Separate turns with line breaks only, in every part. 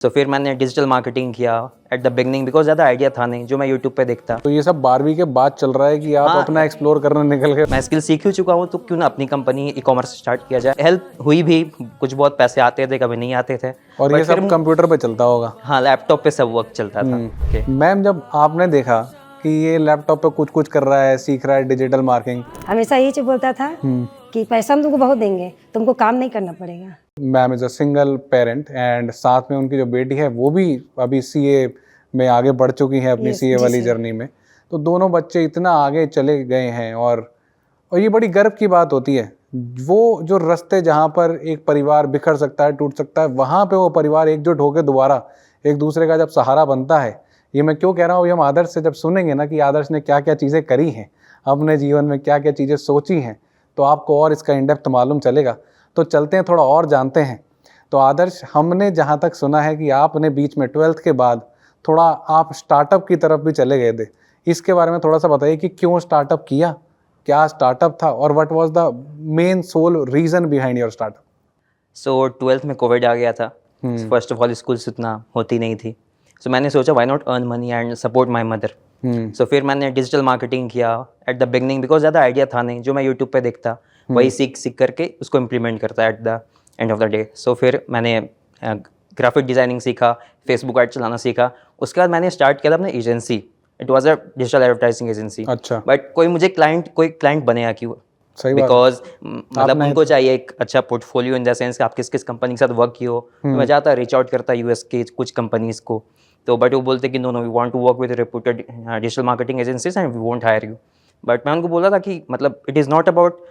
तो फिर मैंने डिजिटल मार्केटिंग किया एट द बिगनिंग बिकॉज ज़्यादा आइडिया था नहीं जो मैं यूट्यूब पे देखता।
तो ये सब 12वीं के बाद चल रहा है कि आप
हाँ,
अपना एक्सप्लोर करने निकल गए?
मैं स्किल सीख ही चुका हूँ तो क्यों ना अपनी कंपनी ई कॉमर्स स्टार्ट किया जाए। हेल्प हुई भी, कुछ बहुत पैसे आते थे कभी नहीं आते थे।
और ये सब कंप्यूटर पे चलता होगा?
हाँ, लैपटॉप पे सब वर्क चलता था। Okay.
मैम, जब आपने देखा कि ये लैपटॉप पे कुछ कुछ कर रहा है, सीख रहा है डिजिटल मार्केटिंग,
हमेशा यही चीज बोलता था कि पैसा हम तुमको बहुत देंगे, तुमको काम नहीं करना पड़ेगा।
Ma'am is a single parent and साथ में उनकी जो बेटी है वो भी अभी सीए में आगे बढ़ चुकी है अपनी सीए वाली जर्नी में। तो दोनों बच्चे इतना आगे चले गए हैं और ये बड़ी गर्व की बात होती है। वो जो रास्ते जहाँ पर एक परिवार बिखर सकता है, टूट सकता है, वहाँ पे वो परिवार एकजुट होकर दोबारा एक दूसरे का जब सहारा बनता है। ये मैं क्यों कह रहा हूँ, ये हम आदर्श से जब सुनेंगे ना कि आदर्श ने क्या क्या चीज़ें करी हैं, अपने जीवन में क्या क्या चीज़ें सोची हैं, तो आपको और इसका इनडेप्थ मालूम चलेगा। तो चलते हैं, थोड़ा और जानते हैं। तो आदर्श, हमने जहाँ तक सुना है कि आपने बीच में 12th के बाद थोड़ा आप स्टार्टअप की तरफ भी चले गए थे। इसके बारे में थोड़ा सा बताइए कि क्यों स्टार्टअप किया, क्या स्टार्टअप था और what was the main soul reason behind your startup?
So 12th में कोविड आ गया था। फर्स्ट ऑफ ऑल स्कूल्स उतना होती नहीं थी। सो मैंने सोचा why not earn money and support my mother. So फिर मैंने डिजिटल मार्केटिंग किया एट द बिगनिंग बिकॉज ज़्यादा आइडिया था नहीं जो मैं यूट्यूब पे देखता, वही सीख सीख करके उसको इम्प्लीमेंट करता at the end of the day. So फिर मैंने ग्राफिक डिज़ाइनिंग सीखा, फेसबुक ऐड चलाना सीखा। उसके बाद मैंने स्टार्ट किया था अपने agency. It was a digital advertising agency.
अच्छा।
बट कोई क्लाइंट बनेगा क्यों?
सही बात है।
बिकॉज मतलब उनको चाहिए एक अच्छा पोर्टफोलियो इन द सेंस कि आप किस किस कंपनी के साथ वर्क किए हो। तो मैं जाता रीच आउट करता यूएस के कुछ कंपनीज को, तो बट वो बोलते कि no we want to work with reputed digital marketing agencies and we won't hire you. But मैं उनको बोला था कि मतलब it is not about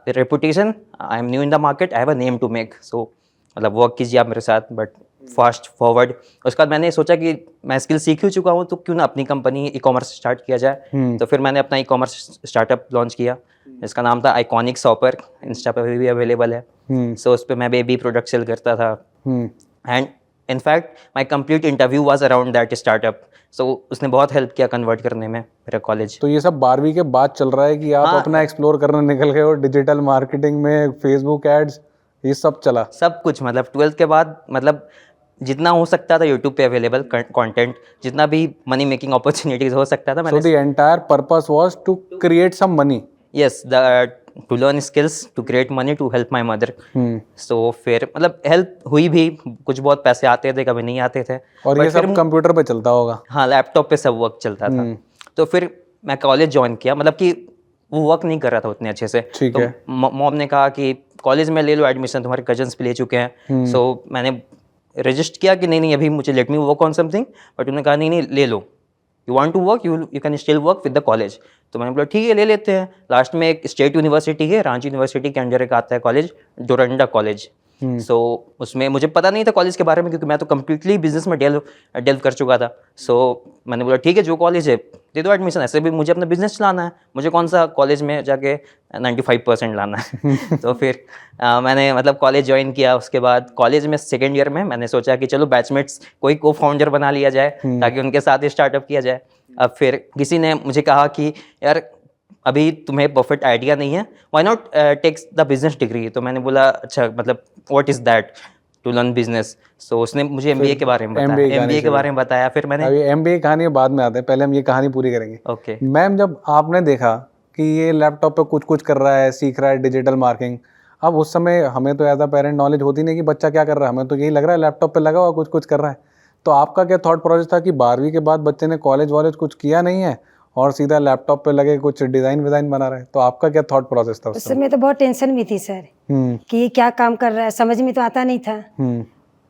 reputation, I am new in the market, I have a name to make. So मतलब work कीजिए आप मेरे साथ बट फास्ट फॉरवर्ड। उसके बाद मैंने सोचा कि मैं स्किल सीख ही चुका हूँ तो क्यों ना अपनी कंपनी ई कॉमर्स स्टार्ट किया जाए। तो फिर मैंने अपना ई कॉमर्स स्टार्टअप लॉन्च किया जिसका नाम था आइकॉनिक शॉपर। इंस्टा पे भी अवेलेबल है। सो उस पर मैं बेबी प्रोडक्ट सेल करता था and in fact my complete interview was around that startup. So उसने बहुत हेल्प किया कन्वर्ट करने में मेरा कॉलेज।
तो ये सब 12वीं के बाद चल रहा है कि आप अपना एक्सप्लोर करने निकल गए और डिजिटल मार्केटिंग में फेसबुक एड्स ये सब चला?
सब कुछ मतलब 12th के बाद मतलब जितना हो सकता था यूट्यूब पे अवेलेबल कंटेंट, जितना भी मनी मेकिंग अपॉर्चुनिटीज हो सकता था मैंने।
So the entire purpose was to create some money.
Yes, to learn skills to create money to help my mother. So फिर मतलब हेल्प हुई भी, कुछ बहुत पैसे आते थे कभी नहीं आते थे।
और ये सब कंप्यूटर पे चलता होगा?
हाँ, लैपटॉप पे सब वर्क चलता था। तो फिर मैं कॉलेज ज्वाइन किया, मतलब कि वो वर्क नहीं कर रहा था उतने अच्छे से।
ठीक
तो
है।
मॉम ने कहा कि कॉलेज में ले लो एडमिशन, तुम्हारे कजन्स भी ले चुके हैं। सो मैंने रजिस्ट किया कि नहीं अभी मुझे let me work on something. But उन्होंने कहा नहीं ले लो, you want to work you can still work with the college. तो मैंने बोला ठीक है ले लेते हैं। लास्ट में एक स्टेट यूनिवर्सिटी है, रांची यूनिवर्सिटी के अंडर एक आता है कॉलेज, डोरंडा कॉलेज। सो उसमें मुझे पता नहीं था कॉलेज के बारे में क्योंकि मैं तो कम्प्लीटली बिजनेस में डेल्व कर चुका था। सो मैंने बोला ठीक है जो कॉलेज है दे दो एडमिशन, ऐसे भी मुझे अपना बिजनेस चलाना है, मुझे कौन सा कॉलेज में जाके 95% लाना है। तो फिर मैंने मतलब कॉलेज ज्वाइन किया। उसके बाद कॉलेज में सेकेंड ईयर में मैंने सोचा कि चलो बैचमेट्स कोई को फाउंडर बना लिया जाए ताकि उनके साथ ही स्टार्टअप किया जाए। अब फिर किसी ने मुझे कहा कि यार अभी तुम्हें परफेक्ट आइडिया नहीं है, why not take the business degree. तो मैंने बोला अच्छा मतलब what is that to learn business. So उसने मुझे एमबीए के बारे में बताया, एमबीए के बारे में बताया। फिर मैंने
अभी एमबीए कहानी बाद में आते हैं, पहले हम ये कहानी पूरी करेंगे।
ओके।
मैम, जब आपने देखा कि ये लैपटॉप पे कुछ कुछ कर रहा है, सीख रहा है डिजिटल मार्केटिंग, अब उस समय हमें तो एज अ पेरेंट नॉलेज होती नहीं कि बच्चा क्या कर रहा है, हमें तो यही लग रहा है लैपटॉप पे लगा हुआ कुछ कुछ कर रहा है। तो आपका क्या थॉट प्रोसेस था कि 12वीं के बाद बच्चे ने कॉलेज वॉलेज कुछ किया नहीं है और सीधा लैपटॉप पे लगे कुछ डिज़ाइन विज़ाइन बना रहे हैं? तो आपका क्या थॉट प्रोसेस था
उस समय? तो बहुत टेंशन भी थी सर कि ये क्या काम कर रहा है, समझ में तो आता नहीं था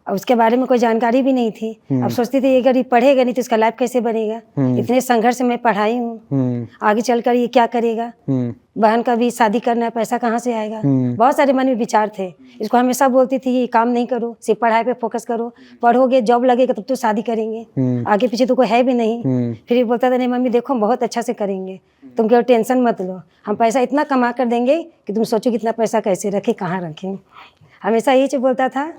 और उसके बारे में कोई जानकारी भी नहीं थी। अब सोचती थी अगर ये पढ़ेगा नहीं तो इसका लाइफ कैसे बनेगा। इतने संघर्ष में पढ़ाई हूँ, आगे चलकर ये क्या करेगा, बहन का भी शादी करना है, पैसा कहाँ से आएगा। बहुत सारे मन में विचार थे। इसको हमेशा बोलती थी ये काम नहीं करो, सिर्फ पढ़ाई पे फोकस करो, पढ़ोगे जॉब लगेगा तब तो शादी करेंगे, आगे पीछे तो कोई है भी नहीं। फिर ये बोलता था नहीं मम्मी देखो हम बहुत अच्छा से करेंगे, तुम केवल टेंशन मत लो, हम पैसा इतना कमा कर देंगे कि तुम सोचो कितना पैसा कैसे रखें, कहाँ रखें। हमेशा यही चीज बोलता था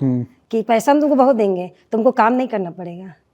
कि पैसा हम तुमको बहुत देंगे, तुमको काम नहीं करना पड़ेगा।